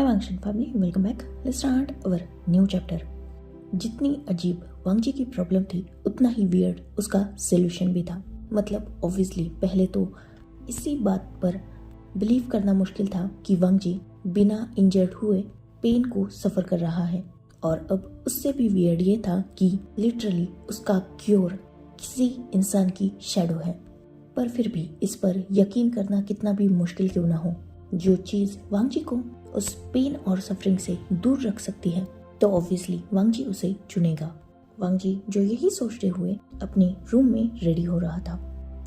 हाय वांगशन family, welcome back. Let's start our new chapter. जितनी अजीब वांगजी की प्रॉब्लम थी उतना ही वियर्ड उसका सॉल्यूशन भी था। मतलब ऑब्वियसली पहले तो इसी बात पर बिलीव करना मुश्किल था कि वांगजी बिना इंजर्ड हुए पेन को सफर कर रहा है, और अब उससे भी वियर्ड ये था कि लिटरली उसका क्योर किसी इंसान की शैडो है। पर फिर भी इस पर यकीन करना कितना भी मुश्किल क्यों ना हो, जो चीज वांगजी को उस पेन और सफरिंग से दूर रख सकती है तो ऑब्वियसली वांगजी उसे चुनेगा। वांगजी जो यही सोचते हुए अपने रूम में रेडी हो रहा था,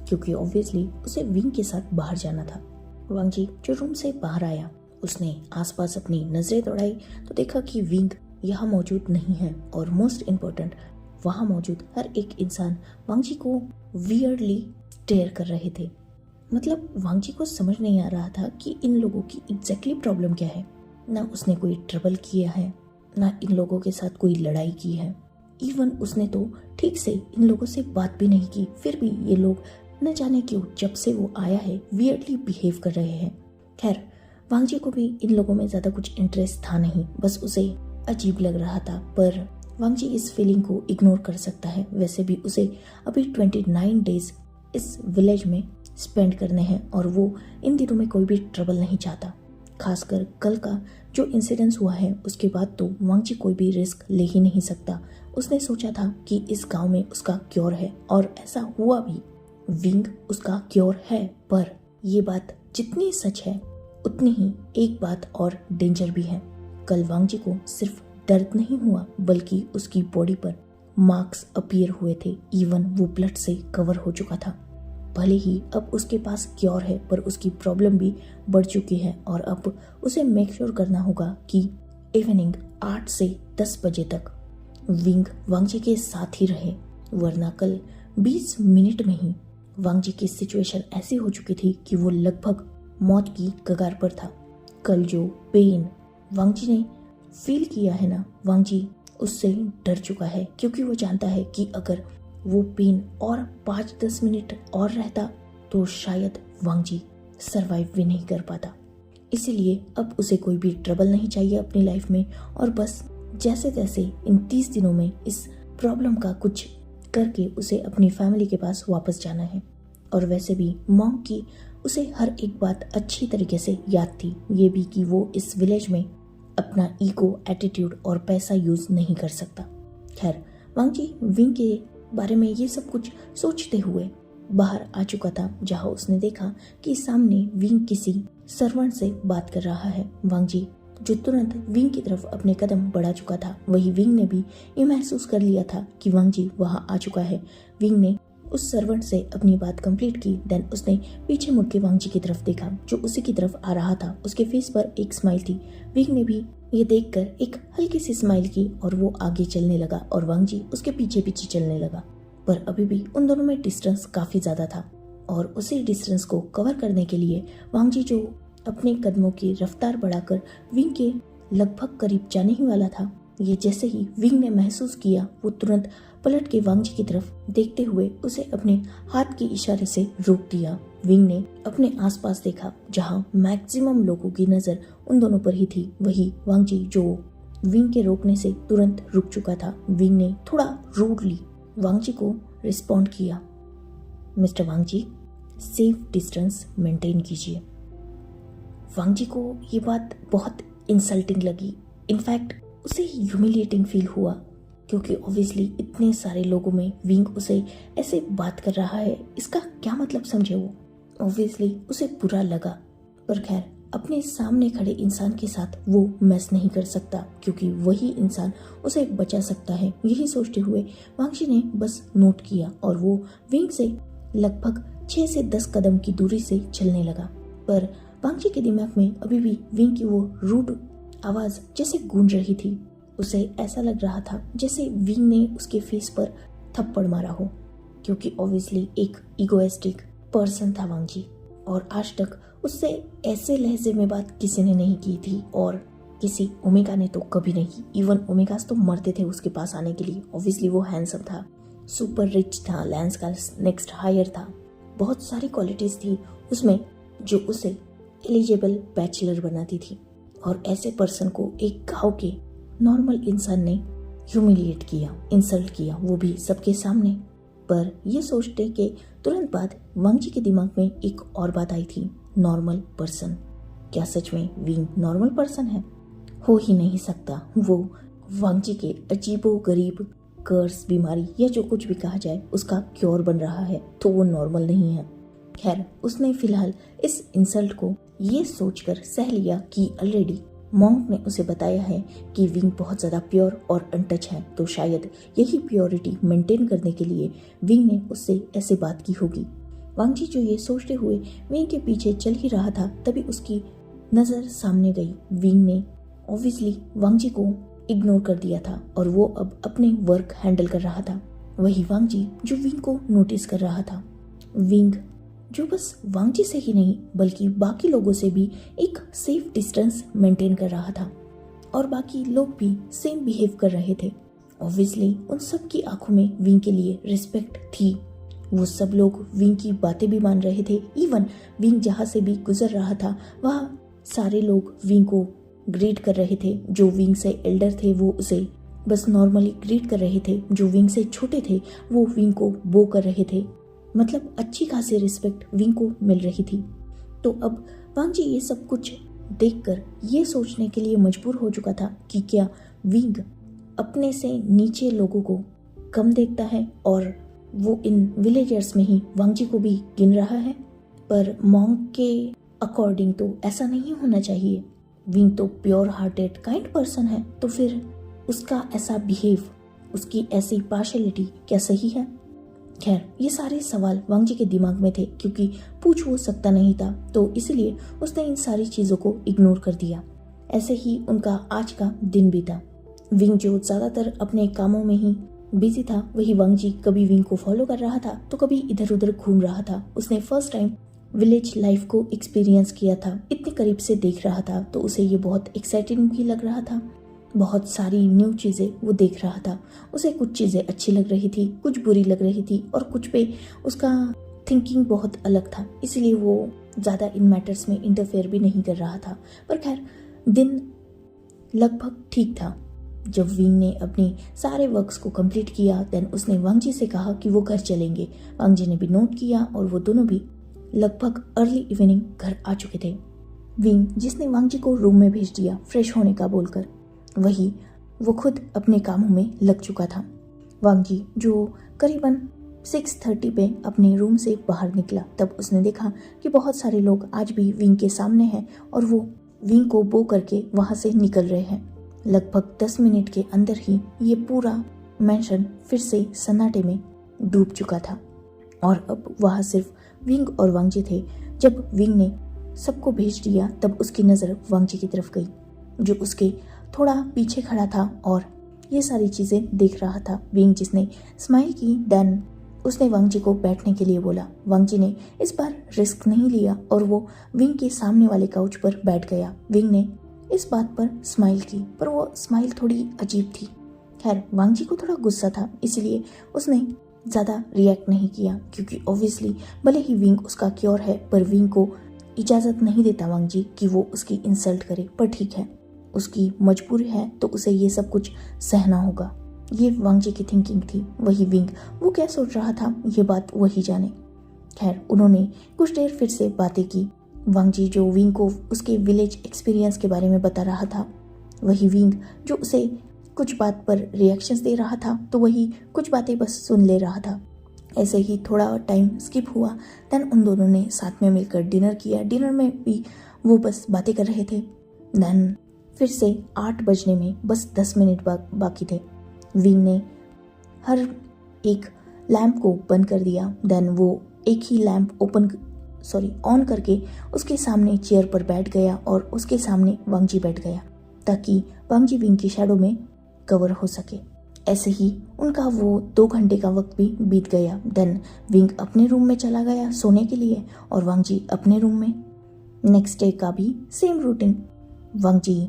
क्योंकि ऑब्वियसली उसे विंग के साथ बाहर जाना था। वांगजी जो रूम से बाहर आया, उसने आसपास अपनी नजरें दौड़ाई तो देखा कि विंग यहाँ मौजूद नहीं है, और मोस्ट इम्पोर्टेंट वहाँ मौजूद हर एक इंसान वांगजी को वियर्डली स्टेयर कर रहे थे। मतलब वांगजी को समझ नहीं आ रहा था कि इन लोगों की एग्जैक्टली प्रॉब्लम क्या है। ना उसने कोई ट्रबल किया है, ना इन लोगों के साथ कोई लड़ाई की है। इवन उसने तो ठीक से इन लोगों से बात भी नहीं की, फिर भी ये लोग न जाने क्यों जब से वो आया है वियर्डली बिहेव कर रहे हैं। खैर, वांगजी को भी इन लोगों में ज्यादा कुछ इंटरेस्ट था नहीं, बस उसे अजीब लग रहा था। पर वांगजी इस फीलिंग को इग्नोर कर सकता है। वैसे भी उसे अभी 29 डेज इस विलेज में स्पेंड करने हैं, और वो इन दिनों में कोई भी ट्रबल नहीं चाहता। खासकर कल का जो इंसिडेंस हुआ है उसके बाद तो वांगजी कोई भी रिस्क ले ही नहीं सकता। उसने सोचा था कि इस गांव में उसका क्योर है, और ऐसा हुआ भी। विंग उसका क्योर है, पर ये बात जितनी सच है उतनी ही एक बात और डेंजर भी है। कल वांगजी को सिर्फ दर्द नहीं हुआ, बल्कि उसकी बॉडी पर मार्क्स अपीयर हुए थे। इवन वो ब्लड से कवर हो चुका था। भले ही अब उसके पास क्योर है, पर उसकी प्रॉब्लम भी बढ़ चुकी है, और अब उसे मेक श्योर करना होगा कि इवनिंग 8 से 10 बजे तक विंग वांगजी के साथ ही रहे, वरना कल 20 मिनट में ही वांगजी की सिचुएशन ऐसी हो चुकी थी कि वो लगभग मौत की कगार पर था। कल जो पेन वांगजी ने फील किया है ना, वांगजी उससे डर चुका है, क्योंकि वो जानता है कि अगर वो पेन और 5-10 मिनट और रहता तो शायद वांगजी सरवाइव भी नहीं कर पाता। इसीलिए अब उसे कोई भी ट्रबल नहीं चाहिए अपनी लाइफ में, और बस जैसे तैसे इन 30 दिनों में इस प्रॉब्लम का कुछ करके उसे अपनी फैमिली के पास वापस जाना है। और वैसे भी मॉम की उसे हर एक बात अच्छी तरीके से याद थी, ये भी कि वो इस विलेज में अपना ईगो, एटीट्यूड और पैसा यूज नहीं कर सकता। खैर, वांगजी विंग के बारे में ये सब कुछ सोचते हुए बाहर आ चुका था, जहां उसने देखा कि सामने विंग किसी सर्वेंट से बात कर रहा है। वांगजी जो तुरंत विंग की तरफ अपने कदम बढ़ा चुका था, वही विंग ने भी ये महसूस कर लिया था कि वांगजी वहां आ चुका है। विंग ने उस सर्वेंट से अपनी बात कंप्लीट की, देन उसने पीछे मुड़ के वांगजी की तरफ देखा, जो उसी की तरफ आ रहा था। उसके फेस पर एक स्माइल थी। विंग ने भी ये देखकर एक हल्की सी स्माइल की, और वो आगे चलने लगा, और वांगजी उसके पीछे पीछे चलने लगा। पर अभी भी उन दोनों में डिस्टेंस काफी ज्यादा था, और उसी डिस्टेंस को कवर करने के लिए वांगजी जो अपने कदमों की रफ्तार बढ़ाकर विंग के लगभग करीब जाने ही वाला था, ये जैसे ही विंग ने महसूस किया, वो तुरंत पलट के वांगजी की तरफ देखते हुए उसे अपने हाथ के इशारे से रोक दिया। विंग ने अपने आसपास देखा, जहां मैक्सिमम लोगों की नजर उन दोनों पर ही थी। वही वांगजी जो विंग के रोकने से तुरंत रुक चुका था। विंग ने थोड़ा रूडली वांगजी को रिस्पॉन्ड किया, मिस्टर वांगजी, सेफ डिस्टेंस मेंटेन कीजिए। वांगजी को ये बात बहुत इंसल्टिंग लगी। इनफैक्ट उसे ह्यूमिलिएटिंग फील हुआ, क्योंकि ऑब्वियसली इतने सारे लोगों में विंग उसे ऐसे बात कर रहा है, इसका क्या मतलब समझे वो। ऑब्वियसली उसे बुरा लगा, पर खैर अपने सामने खड़े इंसान के साथ वो मैस नहीं कर सकता, क्योंकि वही इंसान उसे बचा सकता है। यही सोचते हुए वांगजी ने बस नोट किया, और वो विंग से लगभग 6 से 10 कदम की दूरी से चलने लगा। पर वांगजी के दिमाग में अभी भी विंग की वो रूड आवाज जैसे गूंज रही थी। उसे ऐसा लग रहा था जैसे विंग ने उसके फेस पर थप्पड़ मारा हो, क्योंकि ऑब्वियसली एक इगोइस्टिक पर्सन था वांगजी, और आज तक उससे ऐसे लहजे में बात किसी ने नहीं की थी, और किसी ओमेगा ने तो कभी नहीं। इवन ओमेगास तो मरते थे उसके पास आने के लिए। ऑब्वियसली वो हैंडसम था, सुपर रिच था, लैंस का नेक्स्ट हायर था, बहुत सारी क्वालिटीज थी उसमें जो उसे एलिजिबल बैचलर बनाती थी। और ऐसे पर्सन को एक गांव के नॉर्मल इंसान ने ह्यूमिलिएट किया, इंसल्ट किया, वो भी सबके सामने। पर ये सोचते के तुरंत बाद वांग जी के दिमाग में एक और बात आई थी, नॉर्मल पर्सन। क्या सच में विंग नॉर्मल पर्सन है? हो ही नहीं सकता। वो वांग जी के अजीबो गरीब कर्स, बीमारी या जो कुछ भी कहा जाए उसका क्योर बन रहा है, तो वो नॉर्मल नहीं है। खैर, उसने फिलहाल इस इंसल्ट को ये सोचकर सह लिया कि ऑलरेडी मॉन्क ने उसे बताया है कि विंग बहुत ज़्यादा प्योर और अनटच है, तो शायद यही प्योरिटी मेंटेन करने के लिए विंग ने उससे ऐसे बात की होगी। वांग जी जो ये सोचते हुए विंग के पीछे चल ही रहा था, तभी उसकी नज़र सामने गई। विंग ने ऑब्वियसली वांग जी को इग्नोर कर दिया था और वो अब अपने वर्क हैंडल कर रहा था। वही वांग जी जो विंग को नोटिस कर रहा था। विंग जो बस वांग जी से ही नहीं बल्कि बाकी लोगों से भी एक सेफ डिस्टेंस मेंटेन कर रहा था और बाकी लोग भी सेम बिहेव कर रहे थे। ऑब्वियसली उन सब की आंखों में विंग के लिए रिस्पेक्ट थी। वो सब लोग विंग की बातें भी मान रहे थे। इवन विंग जहाँ से भी गुजर रहा था वहाँ सारे लोग विंग को ग्रीट कर रहे थे। जो विंग से एल्डर थे वो उसे बस नॉर्मली ग्रीट कर रहे थे, जो विंग से छोटे थे वो विंग को बो कर रहे थे। मतलब अच्छी खासी रिस्पेक्ट विंग को मिल रही थी। तो अब वांग जी ये सब कुछ देखकर ये सोचने के लिए मजबूर हो चुका था कि क्या विंग अपने से नीचे लोगों को कम देखता है और वो इन विलेजर्स में ही वांग जी को भी गिन रहा है। पर मॉन्क के अकॉर्डिंग तो ऐसा नहीं होना चाहिए। विंग तो प्योर हार्टेड काइंड पर्सन है, तो फिर उसका ऐसा बिहेव, उसकी ऐसी पार्शलिटी क्या सही है? खैर, ये सारे सवाल वांग जी के दिमाग में थे, क्योंकि पूछ वो सकता नहीं था, तो इसलिए उसने इन सारी चीजों को इग्नोर कर दिया। ऐसे ही उनका आज का दिन बीता। विंग जो ज्यादातर अपने कामों में ही बिजी था, वही वांग जी कभी विंग को फॉलो कर रहा था तो कभी इधर उधर घूम रहा था। उसने फर्स्ट टाइम विलेज लाइफ को एक्सपीरियंस किया था, इतने करीब से देख रहा था, तो उसे ये बहुत एक्साइटिंग भी लग रहा था। बहुत सारी न्यू चीज़ें वो देख रहा था। उसे कुछ चीज़ें अच्छी लग रही थी, कुछ बुरी लग रही थी और कुछ पे उसका थिंकिंग बहुत अलग था, इसलिए वो ज़्यादा इन मैटर्स में इंटरफेयर भी नहीं कर रहा था। पर खैर, दिन लगभग ठीक था। जब विंग ने अपने सारे वर्क्स को कंप्लीट किया, देन उसने वांग जी से कहा कि वो घर चलेंगे। वांग जी ने भी नोट किया और वो दोनों भी लगभग अर्ली इवनिंग घर आ चुके थे। विंग जिसने वांग जी को रूम में भेज दिया फ्रेश होने का बोलकर, वही वो खुद अपने कामों में लग चुका था। वांग जी जो करीबन 6:30 पे अपने रूम से बाहर निकला, तब उसने देखा कि बहुत सारे लोग आज भी विंग के सामने हैं और वो विंग को बो करके वहां से निकल रहे हैं। लगभग 10 मिनट के अंदर ही ये पूरा मेंशन फिर से सन्नाटे में डूब चुका था और अब वहां सिर्फ विंग और वांग जी थे। जब विंग ने सबको भेज दिया, तब उसकी नज़र वांग जी की तरफ गई, जो उसके थोड़ा पीछे खड़ा था और ये सारी चीज़ें देख रहा था। विंग जिसने स्माइल की, देन उसने वांग जी को बैठने के लिए बोला। वांग जी ने इस बार रिस्क नहीं लिया और वो विंग के सामने वाले काउच पर बैठ गया। विंग ने इस बात पर स्माइल की, पर वो स्माइल थोड़ी अजीब थी। खैर, वांग जी को थोड़ा गुस्सा था, इसलिए उसने ज़्यादा रिएक्ट नहीं किया, क्योंकि ऑब्वियसली भले ही विंग उसका क्योर है, पर विंग को इजाज़त नहीं देता वांग जी कि वो उसकी इंसल्ट करे। पर ठीक है, उसकी मजबूरी है तो उसे ये सब कुछ सहना होगा। ये वांग जी की थिंकिंग थी। वही विंग वो क्या सोच रहा था, ये बात वही जाने। खैर, उन्होंने कुछ देर फिर से बातें की। वांग जी जो विंग को उसके विलेज एक्सपीरियंस के बारे में बता रहा था, वही विंग जो उसे कुछ बात पर रिएक्शंस दे रहा था, तो वही कुछ बातें बस सुन ले रहा था। ऐसे ही थोड़ा टाइम स्किप हुआ, देन उन दोनों ने साथ में मिलकर डिनर किया। डिनर में भी वो बस बातें कर रहे थे। देन फिर से 8 बजने में बस 10 मिनट बाकी थे। विंग ने हर एक लैंप को बंद कर दिया। देन वो एक ही लैंप ऑन करके उसके सामने चेयर पर बैठ गया और उसके सामने वांग जी बैठ गया, ताकि वांग जी विंग की शैडो में कवर हो सके। ऐसे ही उनका वो 2 घंटे का वक्त भी बीत गया। देन विंग अपने रूम में चला गया सोने के लिए और वांग जी अपने रूम में। नेक्स्ट डे का भी सेम रूटीन। वांग जी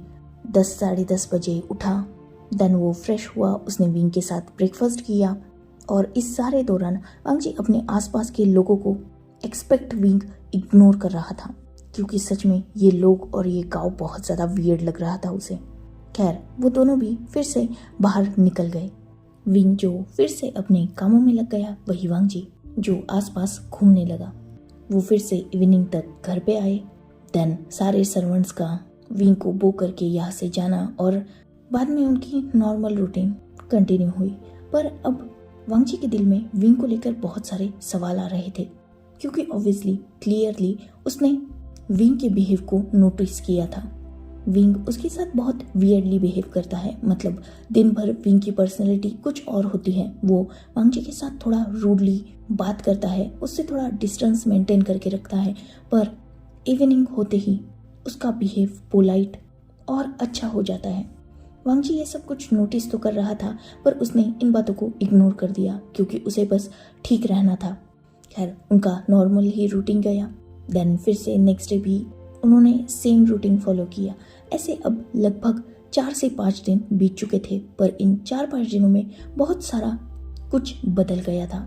10 साढ़े 10 बजे उठा। देन वो फ्रेश हुआ, उसने विंग के साथ ब्रेकफास्ट किया और इस सारे दौरान वांग जी अपने आसपास के लोगों को एक्सपेक्ट विंग इग्नोर कर रहा था। क्योंकि सच में ये लोग और ये गांव बहुत ज़्यादा वियर्ड लग रहा था उसे। खैर, वो दोनों भी फिर से बाहर निकल गए। विंग जो फिर से अपने कामों में लग गया, वही वांगजी जो आसपास घूमने लगा। वो फिर से इवनिंग तक घर पे आए। देन सारे सर्वेंट्स का विंग को बो करके यहाँ से जाना और बाद में उनकी नॉर्मल रूटीन कंटिन्यू हुई। पर अब वांगजी के दिल में विंग को लेकर बहुत सारे सवाल आ रहे थे, क्योंकि ऑब्वियसली क्लियरली उसने विंग के बिहेव को नोटिस किया था। विंग उसके साथ बहुत वियर्डली बिहेव करता है, मतलब दिन भर विंग की पर्सनैलिटी कुछ और होती है। वो वांगजी के साथ थोड़ा रूडली बात करता है, उससे थोड़ा डिस्टेंस मेंटेन करके रखता है, पर इवनिंग होते ही उसका बिहेव पोलाइट और अच्छा हो जाता है। वांगजी ये सब कुछ नोटिस तो कर रहा था, पर उसने इन बातों को इग्नोर कर दिया क्योंकि उसे बस ठीक रहना था। खैर, उनका नॉर्मल ही रूटीन गया। देन फिर से नेक्स्ट डे भी उन्होंने सेम रूटीन फॉलो किया। ऐसे अब लगभग 4 से 5 दिन बीत चुके थे, पर इन 4-5 दिनों में बहुत सारा कुछ बदल गया था,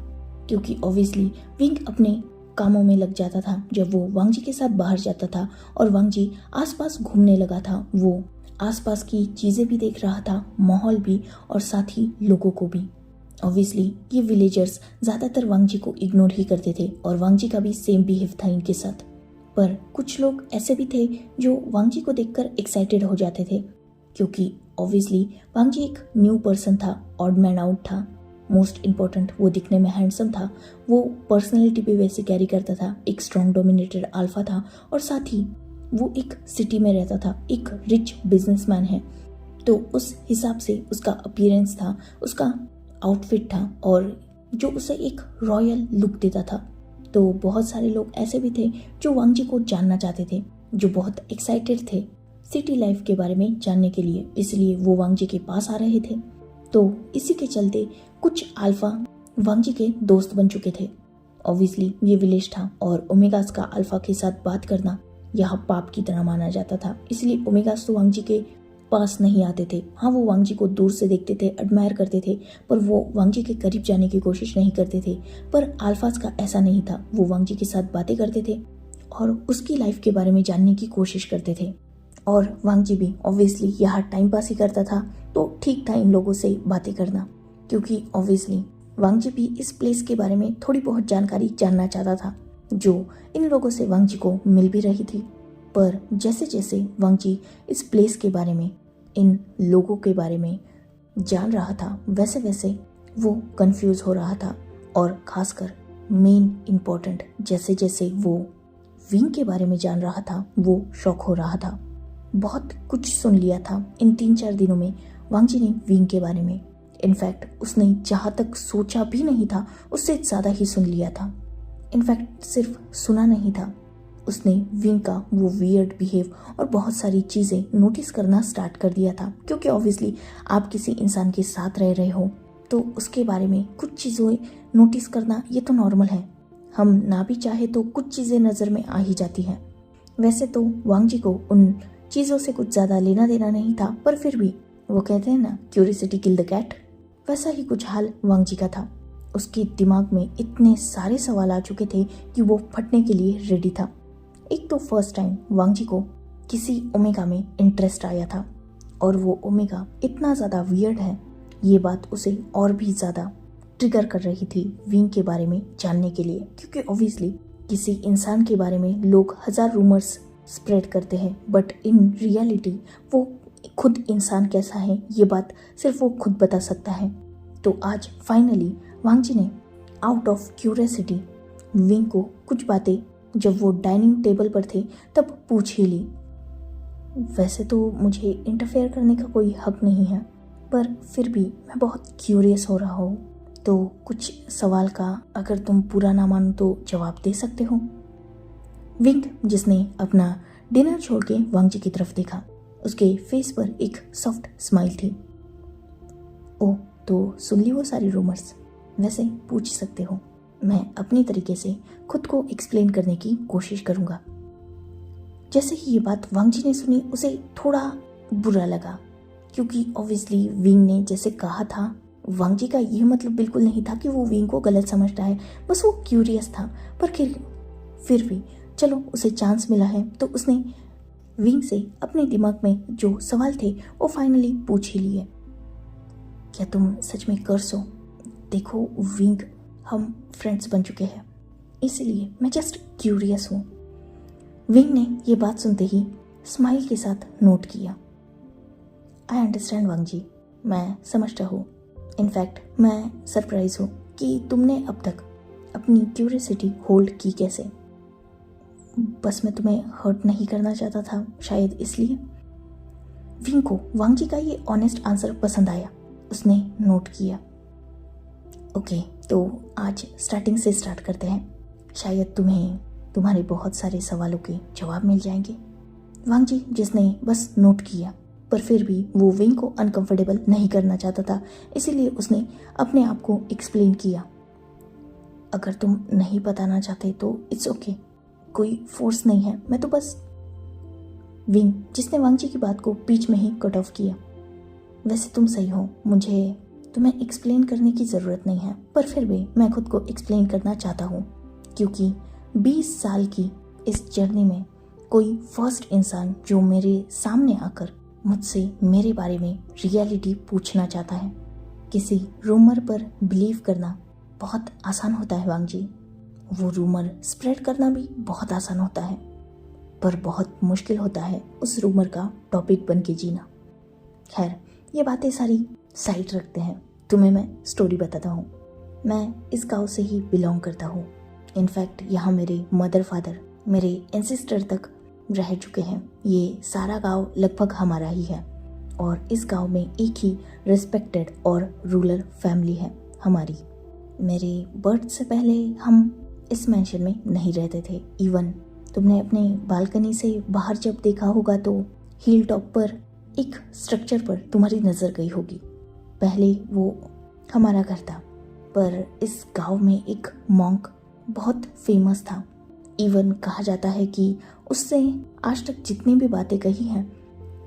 क्योंकि ऑब्वियसली विंग अपने कामों में लग जाता था जब वो वांगजी के साथ बाहर जाता था और वांगजी आसपास घूमने लगा था। वो आसपास की चीज़ें भी देख रहा था, माहौल भी, और साथ ही लोगों को भी। ऑब्वियसली ये विलेजर्स ज़्यादातर वांगजी को इग्नोर ही करते थे और वांगजी का भी सेम बिहेव था इनके साथ। पर कुछ लोग ऐसे भी थे जो वांगजी को देखकर एक्साइटेड हो जाते थे, क्योंकि ऑब्वियसली वांगजी एक न्यू पर्सन था, ऑड मैन आउट था। मोस्ट इम्पॉर्टेंट, वो दिखने में हैंडसम था, वो पर्सनैलिटी भी वैसे कैरी करता था, एक स्ट्रॉन्ग डोमिनेटेड अल्फा था, और साथ ही वो एक सिटी में रहता था, एक रिच बिजनेसमैन है। तो उस हिसाब से उसका अपीयरेंस था, उसका आउटफिट था, और जो उसे एक रॉयल लुक देता था। तो बहुत सारे लोग ऐसे भी थे जो वांगजी को जानना चाहते थे, जो बहुत एक्साइटेड थे सिटी लाइफ के बारे में जानने के लिए, इसलिए वो वांगजी के पास आ रहे थे। तो इसी के चलते कुछ अल्फा वांगजी के दोस्त बन चुके थे। ऑब्वियसली ये विलेज था और ओमेगास का अल्फा के साथ बात करना यहाँ पाप की तरह माना जाता था, इसलिए ओमेगास तो वांगजी के पास नहीं आते थे। हाँ, वो वांगजी को दूर से देखते थे, एडमायर करते थे, पर वो वांगजी के करीब जाने की कोशिश नहीं करते थे। पर अल्फास का ऐसा नहीं था, वो वांगजी के साथ बातें करते थे और उसकी लाइफ के बारे में जानने की कोशिश करते थे। और वांगजी भी ऑब्वियसली यहाँ टाइम पास ही करता था, तो ठीक था इन लोगों से बातें करना, क्योंकि ऑब्वियसली वांगजी भी इस प्लेस के बारे में थोड़ी बहुत जानकारी जानना चाहता था, जो इन लोगों से वांगजी को मिल भी रही थी। पर जैसे जैसे वांगजी इस प्लेस के बारे में, इन लोगों के बारे में जान रहा था, वैसे वैसे वो कंफ्यूज हो रहा था। और खासकर मेन इम्पोर्टेंट, जैसे जैसे वो विंग के बारे में जान रहा था, वो शॉक हो रहा था। बहुत कुछ सुन लिया था इन 3-4 दिनों में वांगजी ने विंग के बारे में। इनफैक्ट उसने जहाँ तक सोचा भी नहीं था, उससे ज़्यादा ही सुन लिया था। इनफैक्ट सिर्फ सुना नहीं था, उसने विंग का वो वियर्ड बिहेव और बहुत सारी चीज़ें नोटिस करना स्टार्ट कर दिया था, क्योंकि ऑब्वियसली आप किसी इंसान के साथ रह रहे हो तो उसके बारे में कुछ चीज़ें नोटिस करना ये तो नॉर्मल है। हम ना भी चाहे तो कुछ चीज़ें नज़र में आ ही जाती हैं। वैसे तो वांगजी को उन चीज़ों से कुछ ज़्यादा लेना देना नहीं था, पर फिर भी वो कहते हैं ना, क्यूरियोसिटी किल द कैट, वैसा ही कुछ हाल वांगजी का था। उसके दिमाग में इतने सारे सवाल आ चुके थे कि वो फटने के लिए रेडी था। एक तो फर्स्ट टाइम वांगजी को किसी ओमेगा में इंटरेस्ट आया था, और वो ओमेगा इतना ज़्यादा वियर्ड है, ये बात उसे और भी ज़्यादा ट्रिगर कर रही थी विंग के बारे में जानने के लिए, क्योंकि ऑब्वियसली किसी इंसान के बारे में लोग 1000 रूमर्स स्प्रेड करते हैं, बट इन रियलिटी वो खुद इंसान कैसा है ये बात सिर्फ वो खुद बता सकता है। तो आज फाइनली वांगजी ने आउट ऑफ क्यूरियोसिटी विंग को कुछ बातें जब वो डाइनिंग टेबल पर थे तब पूछ ही ली। वैसे तो मुझे इंटरफेयर करने का कोई हक नहीं है, पर फिर भी मैं बहुत क्यूरियस हो रहा हूँ, तो कुछ सवाल का अगर तुम पूरा ना मानो तो जवाब दे सकते हो। विंग, जिसने अपना डिनर छोड़ के वांगजी की तरफ देखा, उसके फेस पर एक सॉफ्ट स्माइल थी। ओह, तो सुन ली वो सारी रूमर्स? वैसे पूछ सकते हो, मैं अपनी तरीके से खुद को एक्सप्लेन करने की कोशिश करूंगा। जैसे ही ये बात वांगजी ने सुनी, उसे थोड़ा बुरा लगा, क्योंकि ऑब्वियसली विंग ने जैसे कहा था, वांगजी का ये मतलब बिल्कुल नहीं था कि वो विंग को गलत समझता है, बस वो क्यूरियस था। पर फिर भी चलो उसे चांस मिला है तो उसने विंग से अपने दिमाग में जो सवाल थे वो फाइनली पूछ ही लिए। क्या तुम सच में कर्स हो? देखो विंग, हम फ्रेंड्स बन चुके हैं, इसलिए मैं जस्ट क्यूरियस हूँ। विंग ने ये बात सुनते ही स्माइल के साथ नोट किया। आई अंडरस्टैंड वांग जी, मैं समझता हूँ। इनफैक्ट मैं सरप्राइज हूँ कि तुमने अब तक अपनी क्यूरियोसिटी होल्ड की कैसे। बस मैं तुम्हें हर्ट नहीं करना चाहता था, शायद इसलिए। विंग को वांग जी का ये ऑनेस्ट आंसर पसंद आया। उसने नोट किया। ओके, तो आज स्टार्टिंग से स्टार्ट करते हैं। शायद तुम्हें तुम्हारे बहुत सारे सवालों के जवाब मिल जाएंगे। वांग जी जिसने बस नोट किया, पर फिर भी वो विंग को अनकंफर्टेबल नहीं करना चाहता था, इसीलिए उसने अपने आप को एक्सप्लेन किया। अगर तुम नहीं बताना चाहते तो इट्स ओके, कोई फोर्स नहीं है, मैं तो बस। विंग जिसने वांग जी की बात को बीच में ही कट ऑफ किया। वैसे तुम सही हो, मुझे तुम्हें एक्सप्लेन करने की ज़रूरत नहीं है, पर फिर भी मैं खुद को एक्सप्लेन करना चाहता हूँ, क्योंकि 20 साल की इस जर्नी में कोई फर्स्ट इंसान जो मेरे सामने आकर मुझसे मेरे बारे में रियलिटी पूछना चाहता है। किसी रूमर पर बिलीव करना बहुत आसान होता है वांग जी, वो रूमर स्प्रेड करना भी बहुत आसान होता है, पर बहुत मुश्किल होता है उस रूमर का टॉपिक बन के जीना। खैर, ये बातें सारी साइड रखते हैं, तुम्हें मैं स्टोरी बताता हूँ। मैं इस गांव से ही बिलोंग करता हूँ। इनफैक्ट यहाँ मेरे मदर फादर, मेरे एंसेस्टर तक रह चुके हैं। ये सारा गांव लगभग हमारा ही है, और इस गांव में एक ही रिस्पेक्टेड और रूरल फैमिली है हमारी। मेरे बर्थ से पहले हम इस मैंशन में नहीं रहते थे। इवन तुमने अपने बालकनी से बाहर जब देखा होगा तो हिल टॉप पर एक स्ट्रक्चर पर तुम्हारी नज़र गई होगी। पहले वो हमारा घर था, पर इस गांव में एक मॉन्क बहुत फेमस था। इवन कहा जाता है कि उससे आज तक जितनी भी बातें कही हैं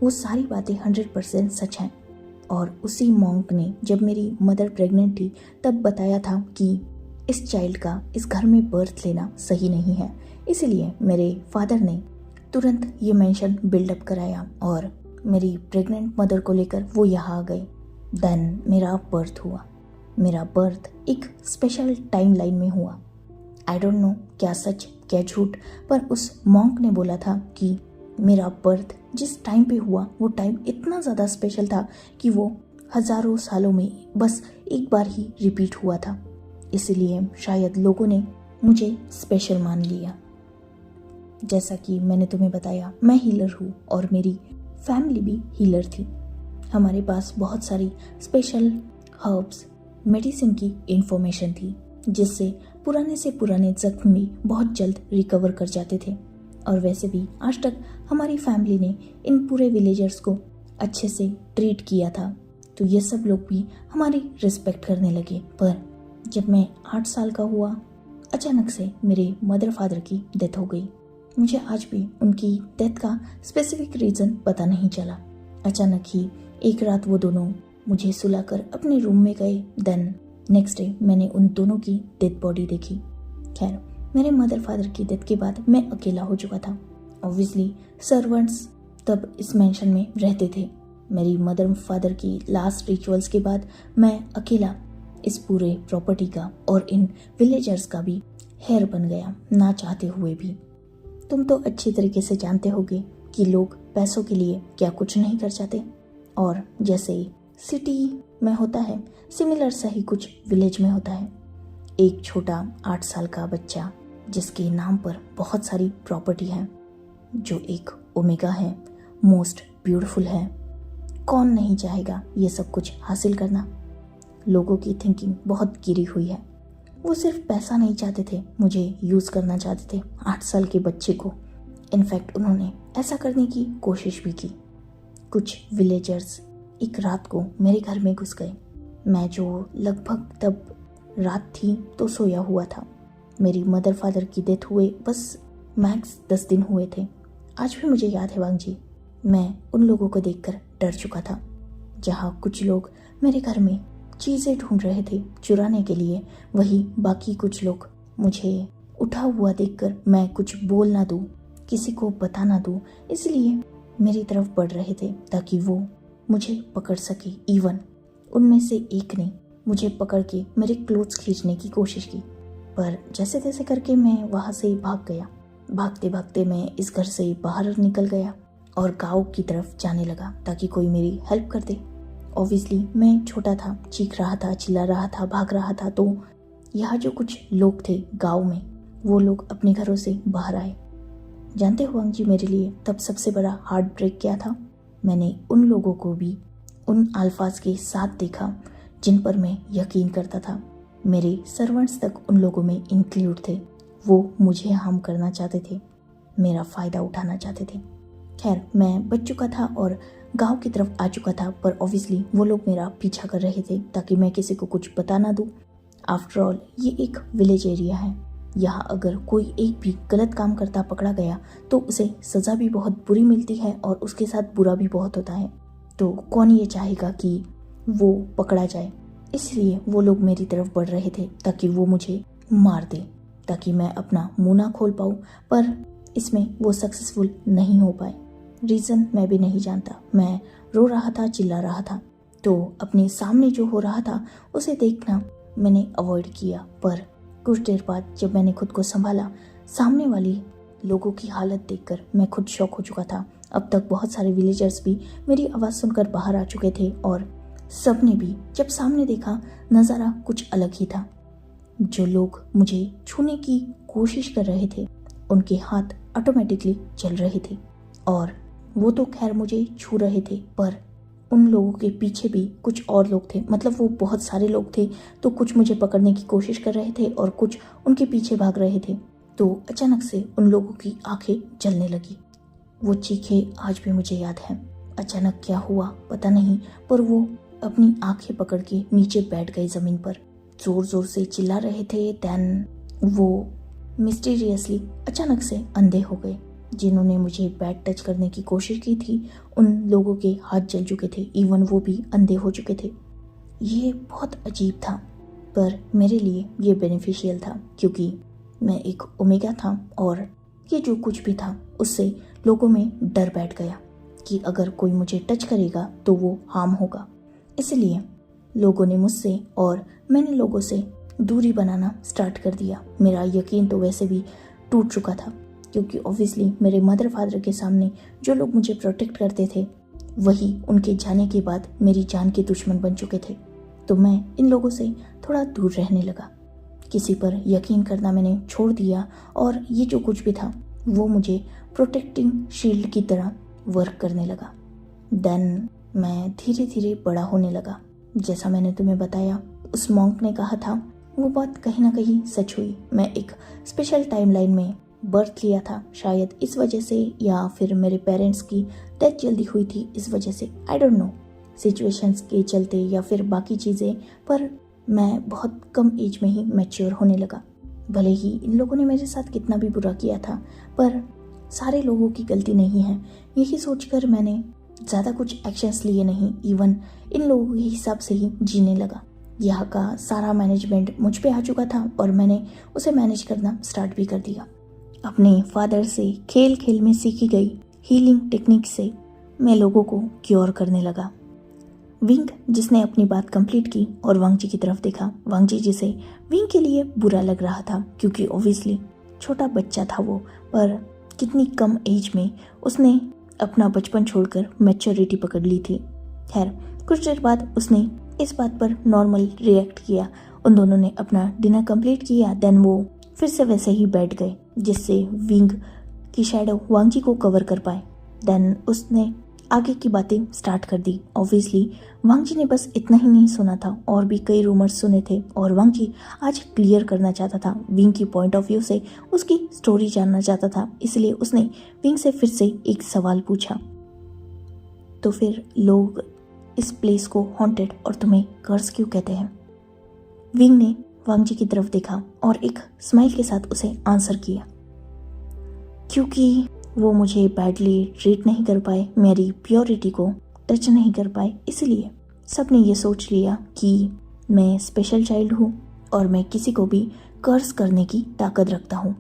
वो सारी बातें 100% सच हैं। और उसी मॉन्क ने जब मेरी मदर प्रेग्नेंट थी तब बताया था कि इस चाइल्ड का इस घर में बर्थ लेना सही नहीं है, इसीलिए मेरे फादर ने तुरंत ये मेंशन बिल्डअप कराया और मेरी प्रेग्नेंट मदर को लेकर वो यहाँ आ गए। देन मेरा बर्थ हुआ। मेरा बर्थ एक स्पेशल टाइम लाइन में हुआ। आई डोंट नो क्या सच क्या झूठ, पर उस मॉन्क ने बोला था कि मेरा बर्थ जिस टाइम पे हुआ वो टाइम इतना ज़्यादा स्पेशल था कि वो हज़ारों सालों में बस एक बार ही रिपीट हुआ था। इसलिए शायद लोगों ने मुझे स्पेशल मान लिया। जैसा कि मैंने तुम्हें बताया, मैं हीलर हूँ और मेरी फैमिली भी हीलर थी। हमारे पास बहुत सारी स्पेशल हर्ब्स, मेडिसिन की इंफॉर्मेशन थी, जिससे पुराने से पुराने जख्म भी बहुत जल्द रिकवर कर जाते थे। और वैसे भी आज तक हमारी फैमिली ने इन पूरे विलेजर्स को अच्छे से ट्रीट किया था, तो ये सब लोग भी हमारी रिस्पेक्ट करने लगे। पर जब मैं 8 साल का हुआ, अचानक से मेरे मदर फादर की डेथ हो गई। मुझे आज भी उनकी डेथ का स्पेसिफिक रीज़न पता नहीं चला। अचानक ही एक रात वो दोनों मुझे सुलाकर अपने रूम में गए। देन नेक्स्ट डे मैंने उन दोनों की डेड बॉडी देखी। खैर, मेरे मदर फादर की डेथ के बाद मैं अकेला हो चुका था। ऑब्वियसली सर्वेंट्स तब इस मेंशन में रहते थे। मेरी मदर फादर की लास्ट रिचुअल्स के बाद मैं अकेला इस पूरे प्रॉपर्टी का और इन विलेजर्स का भी हेयर बन गया, ना चाहते हुए भी। तुम तो अच्छी तरीके से जानते होगे कि लोग पैसों के लिए क्या कुछ नहीं कर जाते, और जैसे सिटी में होता है सिमिलर सा ही कुछ विलेज में होता है। एक छोटा 8 साल का बच्चा जिसके नाम पर बहुत सारी प्रॉपर्टी है, जो एक ओमेगा है, मोस्ट ब्यूटीफुल है। कौन नहीं चाहेगा ये सब कुछ हासिल करना? लोगों की थिंकिंग बहुत गिरी हुई है। वो सिर्फ पैसा नहीं चाहते थे, मुझे यूज़ करना चाहते थे, 8 साल के बच्चे को। इनफैक्ट उन्होंने ऐसा करने की कोशिश भी की। कुछ विलेजर्स एक रात को मेरे घर में घुस गए। मैं जो लगभग तब रात थी तो सोया हुआ था। मेरी मदर फादर की डेथ हुए बस मैक्स 10 दिन हुए थे। आज भी मुझे याद है वांग जी, मैं उन लोगों को देखकर डर चुका था। जहाँ कुछ लोग मेरे घर में चीज़ें ढूंढ रहे थे चुराने के लिए, वही बाकी कुछ लोग मुझे उठा हुआ देखकर मैं कुछ बोल ना दूँ, किसी को बता ना दूँ, इसलिए मेरी तरफ बढ़ रहे थे ताकि वो मुझे पकड़ सके। इवन उनमें से एक ने मुझे पकड़ के मेरे क्लोथ्स खींचने की कोशिश की, पर जैसे तैसे करके मैं वहाँ से भाग गया। भागते भागते मैं इस घर से बाहर निकल गया और गाँव की तरफ जाने लगा ताकि कोई मेरी हेल्प कर दे। ऑब्वियसली मैं छोटा था, चीख रहा था, चिल्ला रहा था, भाग रहा था, तो यहाँ जो कुछ लोग थे गाँव में, वो लोग अपने घरों से बाहर आए। जानते हो वांग जी, मेरे लिए तब सबसे बड़ा हार्ट ब्रेक क्या था? मैंने उन लोगों को भी उन अल्फाज के साथ देखा जिन पर मैं यकीन करता था। मेरे सर्वेंट्स तक उन लोगों में इंक्लूड थे। वो मुझे हार्म करना चाहते थे, मेरा फ़ायदा उठाना चाहते थे। खैर, मैं बच चुका था और गांव की तरफ आ चुका था, पर ऑब्वियसली वो लोग मेरा पीछा कर रहे थे ताकि मैं किसी को कुछ बता ना दूँ। आफ्टर ऑल ये एक विलेज एरिया है। यहाँ अगर कोई एक भी गलत काम करता पकड़ा गया तो उसे सज़ा भी बहुत बुरी मिलती है और उसके साथ बुरा भी बहुत होता है। तो कौन ये चाहेगा कि वो पकड़ा जाए? इसलिए वो लोग मेरी तरफ बढ़ रहे थे ताकि वो मुझे मार दे, ताकि मैं अपना मुंह ना खोल पाऊँ, पर इसमें वो सक्सेसफुल नहीं हो पाए। रीज़न मैं भी नहीं जानता। मैं रो रहा था, चिल्ला रहा था, तो अपने सामने जो हो रहा था उसे देखना मैंने अवॉइड किया। पर कुछ देर बाद जब मैंने खुद को संभाला, सामने वाली लोगों की हालत देखकर मैं खुद शॉक हो चुका था। अब तक बहुत सारे विलेजर्स भी मेरी आवाज़ सुनकर बाहर आ चुके थे और सबने भी जब सामने देखा, नज़ारा कुछ अलग ही था। जो लोग मुझे छूने की कोशिश कर रहे थे उनके हाथ ऑटोमेटिकली चल रहे थे, और वो तो खैर मुझे छू रहे थे, पर उन लोगों के पीछे भी कुछ और लोग थे। मतलब वो बहुत सारे लोग थे, तो कुछ मुझे पकड़ने की कोशिश कर रहे थे और कुछ उनके पीछे भाग रहे थे। तो अचानक से उन लोगों की आंखें जलने लगी। वो चीखें आज भी मुझे याद है। अचानक क्या हुआ पता नहीं, पर वो अपनी आंखें पकड़ के नीचे बैठ गए ज़मीन पर, जोर जोर से चिल्ला रहे थे। देन वो मिस्टीरियसली अचानक से अंधे हो गए। जिन्होंने मुझे बैड टच करने की कोशिश की थी उन लोगों के हाथ जल चुके थे, इवन वो भी अंधे हो चुके थे। ये बहुत अजीब था, पर मेरे लिए ये बेनिफिशियल था क्योंकि मैं एक ओमेगा था और ये जो कुछ भी था उससे लोगों में डर बैठ गया कि अगर कोई मुझे टच करेगा तो वो हार्म होगा। इसलिए लोगों ने मुझसे और मैंने लोगों से दूरी बनाना स्टार्ट कर दिया। मेरा यकीन तो वैसे भी टूट चुका था क्योंकि ऑब्वियसली मेरे मदर फादर के सामने जो लोग मुझे प्रोटेक्ट करते थे वही उनके जाने के बाद मेरी जान के दुश्मन बन चुके थे। तो मैं इन लोगों से थोड़ा दूर रहने लगा। किसी पर यकीन करना मैंने छोड़ दिया और ये जो कुछ भी था वो मुझे प्रोटेक्टिंग शील्ड की तरह वर्क करने लगा। देन मैं धीरे धीरे बड़ा होने लगा। जैसा मैंने तुम्हें बताया, उस मॉन्क ने कहा था वो बात कहीं ना कहीं सच हुई। मैं एक स्पेशल टाइमलाइन में बर्थ लिया था, शायद इस वजह से, या फिर मेरे पेरेंट्स की डेथ जल्दी हुई थी इस वजह से, आई डोंट नो, सिचुएशंस के चलते या फिर बाकी चीज़ें, पर मैं बहुत कम एज में ही मैच्योर होने लगा। भले ही इन लोगों ने मेरे साथ कितना भी बुरा किया था, पर सारे लोगों की गलती नहीं है, यही सोचकर मैंने ज़्यादा कुछ एक्शंस लिए नहीं। इवन इन लोगों के हिसाब से ही जीने लगा। यहाँ का सारा मैनेजमेंट मुझ पे आ चुका था और मैंने उसे मैनेज करना स्टार्ट भी कर दिया। अपने फादर से खेल खेल में सीखी गई हीलिंग टेक्निक से मैं लोगों को क्योर करने लगा। विंग जिसने अपनी बात कंप्लीट की और वांग जी की तरफ देखा। वांग जी जिसे विंग के लिए बुरा लग रहा था क्योंकि ऑब्वियसली छोटा बच्चा था वो, पर कितनी कम एज में उसने अपना बचपन छोड़कर मैच्योरिटी पकड़ ली थी। खैर, कुछ देर बाद उसने इस बात पर नॉर्मल रिएक्ट किया। उन दोनों ने अपना डिनर कंप्लीट किया। देन वो फिर से वैसे ही बैठ गए जिससे विंग की शैडो वांग जी को कवर कर पाए। देन उसने आगे की बातें स्टार्ट कर दी। ऑब्वियसली वांग जी ने बस इतना ही नहीं सुना था, और भी कई रूमर्स सुने थे और वांग जी आज क्लियर करना चाहता था। विंग की पॉइंट ऑफ व्यू से उसकी स्टोरी जानना चाहता था, इसलिए उसने विंग से फिर से एक सवाल पूछा, तो फिर लोग इस प्लेस को हॉन्टेड और तुम्हें कर्स क्यों कहते हैं? विंग ने वांग जी की तरफ देखा और एक स्माइल के साथ उसे आंसर किया, क्योंकि वो मुझे बैडली ट्रीट नहीं कर पाए, मेरी प्योरिटी को टच नहीं कर पाए, इसलिए सबने ये सोच लिया कि मैं स्पेशल चाइल्ड हूँ और मैं किसी को भी कर्ज करने की ताकत रखता हूँ,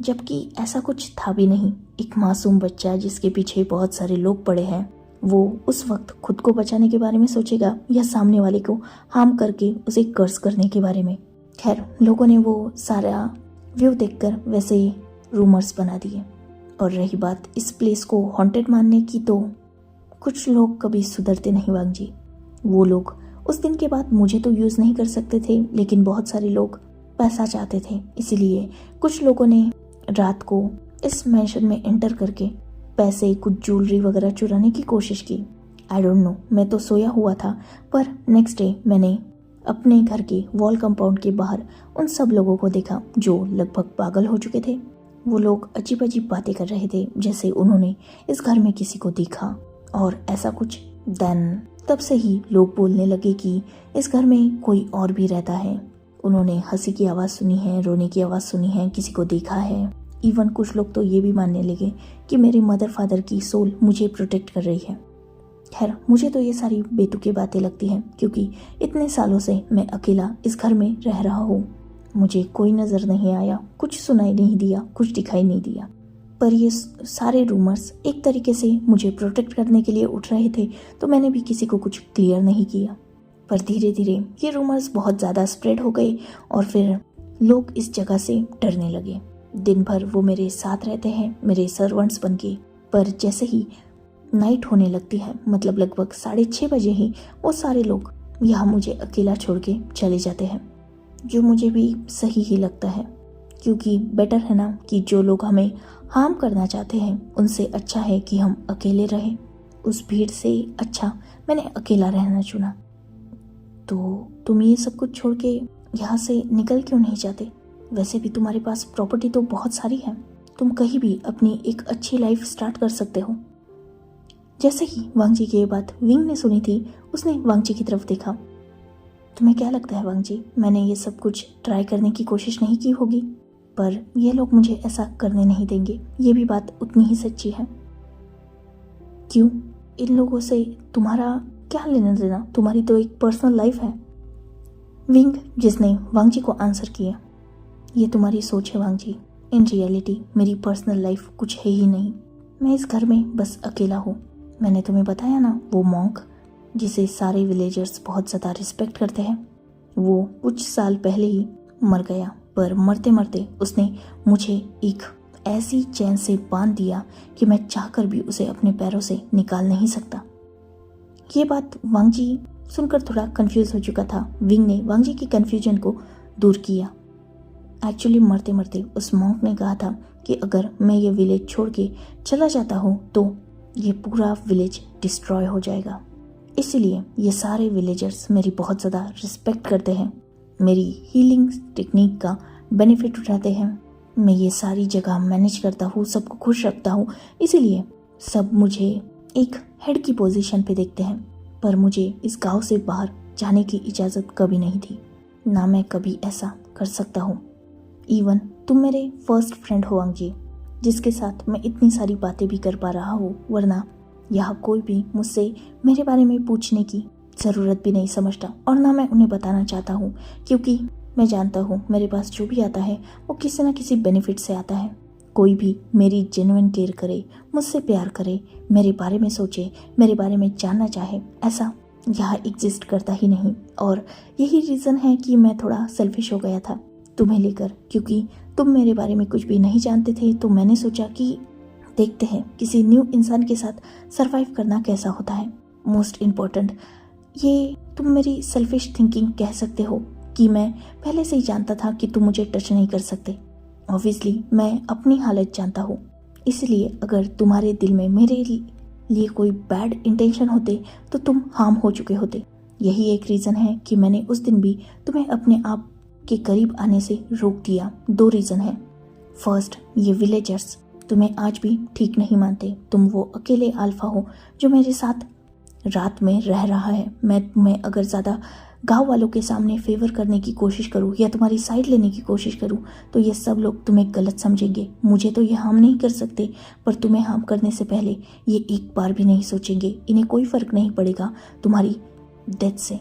जबकि ऐसा कुछ था भी नहीं। एक मासूम बच्चा जिसके पीछे बहुत सारे लोग पड़े हैं, वो उस वक्त खुद को बचाने के बारे में सोचेगा या सामने वाले को हार्म करके उसे कर्ज करने के बारे में। खैर, लोगों ने वो सारा व्यू देखकर वैसे ही रूमर्स बना दिए। और रही बात इस प्लेस को हॉन्टेड मानने की, तो कुछ लोग कभी सुधरते नहीं वांग जी। वो लोग उस दिन के बाद मुझे तो यूज़ नहीं कर सकते थे, लेकिन बहुत सारे लोग पैसा चाहते थे, इसीलिए कुछ लोगों ने रात को इस मैंशन में एंटर करके पैसे, कुछ ज्वेलरी वगैरह चुराने की कोशिश की। आई डोंट नो, मैं तो सोया हुआ था, पर नेक्स्ट डे मैंने अपने घर के वॉल कंपाउंड के बाहर उन सब लोगों को देखा जो लगभग पागल हो चुके थे। वो लोग अजीब अजीब बातें कर रहे थे, जैसे उन्होंने इस घर में किसी को देखा और ऐसा कुछ। देन तब से ही लोग बोलने लगे कि इस घर में कोई और भी रहता है। उन्होंने हंसी की आवाज़ सुनी है, रोने की आवाज़ सुनी है, किसी को देखा है। इवन कुछ लोग तो ये भी मानने लगे कि मेरे मदर फादर की सोल मुझे प्रोटेक्ट कर रही है। खैर, मुझे तो ये सारी बेतुकी बातें लगती हैं, क्योंकि इतने सालों से मैं अकेला इस घर में रह रहा हूँ। मुझे कोई नज़र नहीं आया, कुछ सुनाई नहीं दिया, कुछ दिखाई नहीं दिया। पर ये सारे रूमर्स एक तरीके से मुझे प्रोटेक्ट करने के लिए उठ रहे थे, तो मैंने भी किसी को कुछ क्लियर नहीं किया। पर धीरे धीरे ये रूमर्स बहुत ज़्यादा स्प्रेड हो गए और फिर लोग इस जगह से डरने लगे। दिन भर वो मेरे साथ रहते हैं, मेरे सर्वेंट्स बन के, पर जैसे ही नाइट होने लगती है, मतलब लगभग 6:30 बजे ही वो सारे लोग यहाँ मुझे अकेला छोड़ के चले जाते हैं, जो मुझे भी सही ही लगता है, क्योंकि बेटर है ना कि जो लोग हमें हार्म करना चाहते हैं उनसे अच्छा है कि हम अकेले रहें। उस भीड़ से अच्छा मैंने अकेला रहना चुना। तो तुम ये सब कुछ छोड़ के यहाँ से निकल क्यों नहीं जाते? वैसे भी तुम्हारे पास प्रॉपर्टी तो बहुत सारी है, तुम कहीं भी अपनी एक अच्छी लाइफ स्टार्ट कर सकते हो। जैसे ही वांग जी की ये बात विंग ने सुनी थी, उसने वांग जी की तरफ देखा। तुम्हें क्या लगता है वांग जी, मैंने ये सब कुछ ट्राई करने की कोशिश नहीं की होगी, पर ये लोग मुझे ऐसा करने नहीं देंगे। ये भी बात उतनी ही सच्ची है। क्यों? इन लोगों से तुम्हारा क्या लेना देना? तुम्हारी तो एक पर्सनल लाइफ है। विंग, जिसने वांग जी को आंसर किया, ये तुम्हारी सोच है वांग जी। इन रियलिटी मेरी पर्सनल लाइफ कुछ है ही नहीं। मैं इस घर में बस अकेला हूँ। मैंने तुम्हें बताया ना, वो मॉन्क जिसे सारे विलेजर्स बहुत ज़्यादा रिस्पेक्ट करते हैं, वो कुछ साल पहले ही मर गया। पर मरते मरते उसने मुझे एक ऐसी चैन से बांध दिया कि मैं चाहकर भी उसे अपने पैरों से निकाल नहीं सकता। ये बात वांग जी सुनकर थोड़ा कंफ्यूज हो चुका था। विंग ने वांग जी की कंफ्यूजन को दूर किया। एक्चुअली मरते मरते उस मॉन्क ने कहा था कि अगर मैं ये विलेज छोड़ के चला जाता हूँ तो ये पूरा विलेज डिस्ट्रॉय हो जाएगा। इसीलिए ये सारे विलेजर्स मेरी बहुत ज़्यादा रिस्पेक्ट करते हैं, मेरी हीलिंग टेक्निक का बेनिफिट उठाते हैं। मैं ये सारी जगह मैनेज करता हूँ, सबको खुश रखता हूँ, इसीलिए सब मुझे एक हेड की पोजीशन पे देखते हैं। पर मुझे इस गांव से बाहर जाने की इजाज़त कभी नहीं थी, ना मैं कभी ऐसा कर सकता हूँ। इवन तुम मेरे फर्स्ट फ्रेंड हो वांग जी, जिसके साथ मैं इतनी सारी बातें भी कर पा रहा हूँ, वरना यहाँ कोई भी मुझसे मेरे बारे में पूछने की ज़रूरत भी नहीं समझता, और ना मैं उन्हें बताना चाहता हूँ, क्योंकि मैं जानता हूँ मेरे पास जो भी आता है वो किसी न किसी बेनिफिट से आता है। कोई भी मेरी जेन्युइन केयर करे, मुझसे प्यार करे, मेरे बारे में सोचे, मेरे बारे में जानना चाहे, ऐसा यहाँ एग्जिस्ट करता ही नहीं। और यही रीज़न है कि मैं थोड़ा सेल्फिश हो गया था तुम्हें लेकर, क्योंकि तुम मेरे बारे में कुछ भी नहीं जानते थे। तो मैंने सोचा कि देखते हैं किसी न्यू इंसान के साथ सरवाइव करना कैसा होता है। मोस्ट इम्पॉर्टेंट, ये तुम मेरी सेल्फिश थिंकिंग कह सकते हो कि मैं पहले से ही जानता था कि तुम मुझे टच नहीं कर सकते। ऑब्वियसली मैं अपनी हालत जानता हूँ, इसलिए अगर तुम्हारे दिल में मेरे लिए कोई बैड इंटेंशन होते तो तुम हार्म हो चुके होते। यही एक रीज़न है कि मैंने उस दिन भी तुम्हें अपने आप के करीब आने से रोक दिया। 2 रीज़न है। फर्स्ट, ये विलेजर्स तुम्हें आज भी ठीक नहीं मानते। तुम वो अकेले अल्फा हो जो मेरे साथ रात में रह रहा है। मैं तुम्हें अगर ज़्यादा गांव वालों के सामने फेवर करने की कोशिश करूं या तुम्हारी साइड लेने की कोशिश करूं तो ये सब लोग तुम्हें गलत समझेंगे। मुझे तो ये हार्म नहीं कर सकते, पर तुम्हें हार्म करने से पहले ये एक बार भी नहीं सोचेंगे। इन्हें कोई फ़र्क नहीं पड़ेगा तुम्हारी डेथ से।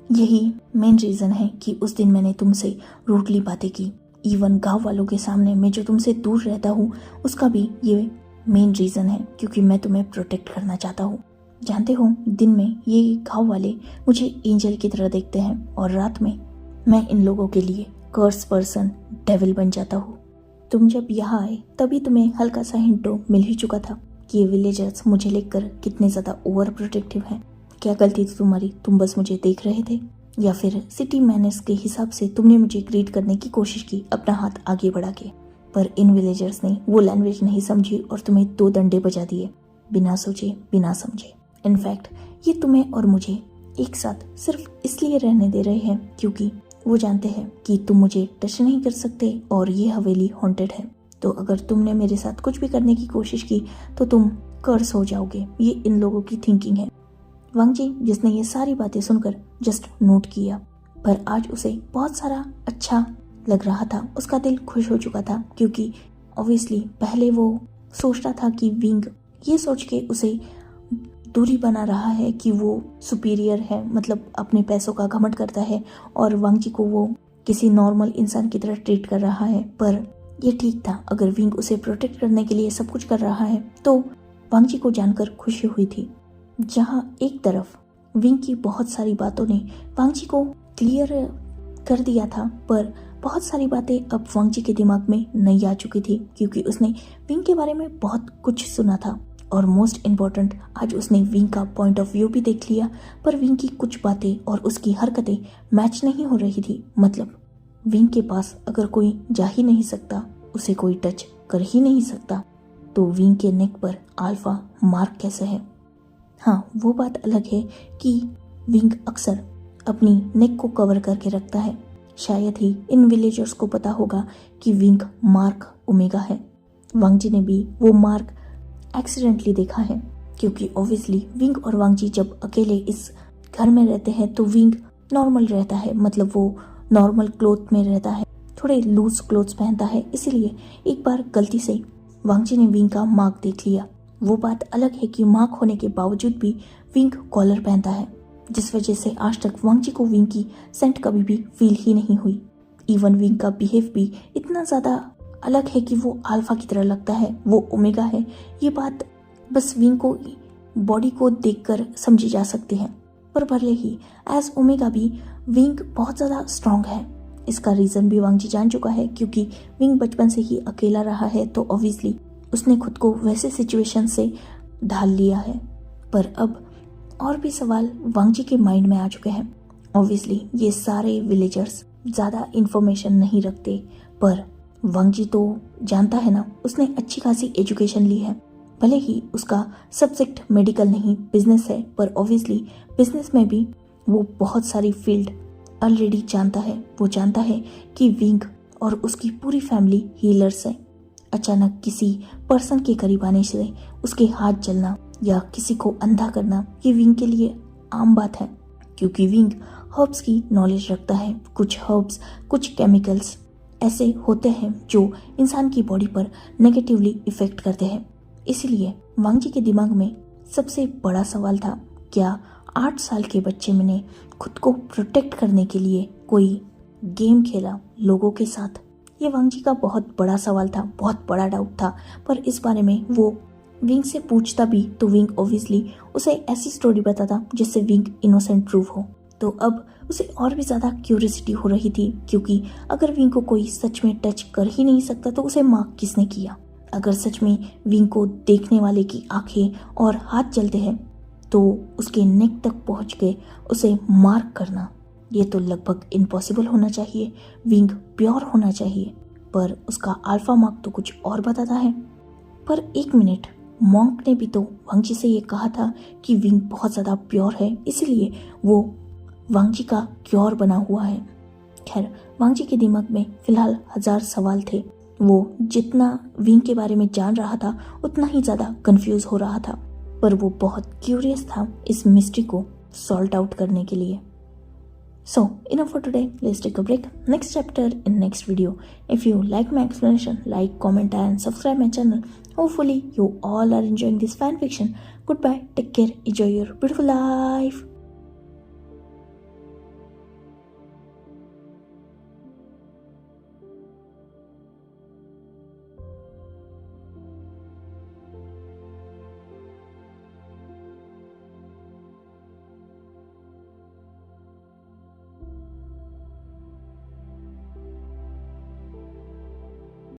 यही मेन रीज़न है कि उस दिन मैंने तुमसे रूडली बातें की। इवन गांव वालों के सामने मैं जो तुमसे दूर रहता हूँ उसका भी ये मेन रीज़न है, क्योंकि मैं तुम्हें प्रोटेक्ट करना चाहता हूँ। जानते हो, दिन में ये गांव वाले मुझे एंजल की तरह देखते हैं और रात में मैं इन लोगों के लिए कर्स पर्सन, डेविल बन जाता हूँ। तुम जब यहाँ आए तभी तुम्हें हल्का सा हिंट तो मिल ही चुका था कि ये विलेजर्स मुझे लेकर कितने ज़्यादा ओवर प्रोटेक्टिव हैं। क्या गलती थी तुम्हारी? तुम बस मुझे देख रहे थे, या फिर सिटी मैनर्स के हिसाब से तुमने मुझे ग्रीट करने की कोशिश की अपना हाथ आगे बढ़ा के, पर इन विलेजर्स ने वो लैंग्वेज नहीं समझी और तुम्हें 2 डंडे बजा दिए, बिना सोचे बिना समझे। इनफैक्ट ये तुम्हें और मुझे एक साथ सिर्फ इसलिए रहने दे रहे हैं क्योंकि वो जानते हैं कि तुम मुझे टच नहीं कर सकते और ये हवेली हॉन्टेड है। तो अगर तुमने मेरे साथ कुछ भी करने की कोशिश की तो तुम कर्स हो जाओगे। ये इन लोगों की थिंकिंग है। वांगजी, जिसने ये सारी बातें सुनकर जस्ट नोट किया, पर आज उसे बहुत सारा अच्छा लग रहा था। उसका दिल खुश हो चुका था क्योंकि ऑब्वियसली पहले वो सोचता था कि विंग ये सोच के उसे दूरी बना रहा है कि वो सुपीरियर है, मतलब अपने पैसों का घमंड करता है और वांगजी को वो किसी नॉर्मल इंसान की तरह ट्रीट कर रहा है। पर ये ठीक था, अगर विंग उसे प्रोटेक्ट करने के लिए सब कुछ कर रहा है तो वांगजी को जानकर खुशी हुई थी। जहां एक तरफ विंग की बहुत सारी बातों ने वांगजी को क्लियर कर दिया था, पर बहुत सारी बातें अब वांगजी के दिमाग में नहीं आ चुकी थी क्योंकि उसने विंग के बारे में बहुत कुछ सुना था और मोस्ट इम्पोर्टेंट आज उसने विंग का पॉइंट ऑफ व्यू भी देख लिया। पर विंग की कुछ बातें और उसकी हरकतें मैच नहीं हो रही थी। मतलब विंग के पास अगर कोई जा ही नहीं सकता, उसे कोई टच कर ही नहीं सकता, तो विंग के नेक पर अल्फा मार्क कैसे है? हाँ, वो बात अलग है कि विंग अक्सर अपनी नेक को कवर करके रखता है। शायद ही इन विलेजर्स को पता होगा कि विंग मार्क ओमेगा है। वांगजी ने भी वो मार्क एक्सीडेंटली देखा है क्योंकि ऑब्वियसली विंग और वांगजी जब अकेले इस घर में रहते हैं तो विंग नॉर्मल रहता है, मतलब वो नॉर्मल क्लोथ में रहता है, थोड़े लूज क्लोथ्स पहनता है। इसीलिए एक बार गलती से वांगजी ने विंग का मार्क देख लिया। वो बात अलग है कि मार्क होने के बावजूद भी विंग कॉलर पहनता है, जिस वजह से आज तक वांगजी को विंग की सेंट कभी भी फील ही नहीं हुई। इवन विंग का बिहेव भी इतना ज़्यादा अलग है कि वो अल्फा की तरह लगता है, वो ओमेगा है। ये बात बस विंग को बॉडी को देखकर समझी जा सकती है। पर भले ही एज ओमेगा भी विंग बहुत ज़्यादा स्ट्रांग है। इसका रीज़न भी वांगजी जान चुका है क्योंकि विंग बचपन से ही अकेला रहा है, तो ऑब्वियसली उसने खुद को वैसे सिचुएशन से ढाल लिया है। पर अब और भी सवाल वांगजी के माइंड में आ चुके हैं। ऑब्वियसली ये सारे विलेजर्स ज़्यादा इन्फॉर्मेशन नहीं रखते, पर वांगजी तो जानता है ना, उसने अच्छी खासी एजुकेशन ली है। भले ही उसका सब्जेक्ट मेडिकल नहीं बिजनेस है, पर ऑब्वियसली बिजनेस में भी वो बहुत सारी फील्ड ऑलरेडी जानता है। वो जानता है कि विंग और उसकी पूरी फैमिली हीलर्स है। अचानक किसी पर्सन के करीब आने से उसके हाथ जलना या किसी को अंधा करना, ये विंग के लिए आम बात है क्योंकि विंग हर्ब्स की नॉलेज रखता है। कुछ हर्ब्स, कुछ केमिकल्स ऐसे होते हैं जो इंसान की बॉडी पर नेगेटिवली इफेक्ट करते हैं। इसलिए वांगजी के दिमाग में सबसे बड़ा सवाल था, क्या 8 साल के बच्चे ने खुद को प्रोटेक्ट करने के लिए कोई गेम खेला लोगों के साथ? ये वांगजी का बहुत बड़ा सवाल था, बहुत बड़ा डाउट था। पर इस बारे में वो विंग से पूछता भी तो विंग ऑब्वियसली उसे ऐसी स्टोरी बताता जिससे विंग इनोसेंट प्रूव हो। तो अब उसे और भी ज़्यादा क्यूरियोसिटी हो रही थी क्योंकि अगर विंग को कोई सच में टच कर ही नहीं सकता तो उसे मार्क किसने किया? अगर सच में विंग को देखने वाले की आंखें और हाथ जलते हैं तो उसके नेक तक पहुंच के उसे मार्क करना, ये तो लगभग इम्पॉसिबल होना चाहिए। विंग प्योर होना चाहिए, पर उसका अल्फा मार्क तो कुछ और बताता है। पर एक मिनट, मॉन्क ने भी तो वांगजी से ये कहा था कि विंग बहुत ज़्यादा प्योर है, इसलिए वो वांगजी का क्योर बना हुआ है। खैर, वांगजी के दिमाग में फिलहाल 1000 सवाल थे। वो जितना विंग के बारे में जान रहा था उतना ही ज़्यादा कंफ्यूज हो रहा था, पर वो बहुत क्यूरियस था इस मिस्ट्री को सॉल्व आउट करने के लिए। So, enough for today. Let's take a break. Next chapter in next video. If you like my explanation, like, comment and subscribe my channel. Hopefully, you all are enjoying this fan fiction. Goodbye. Take care. Enjoy your beautiful life.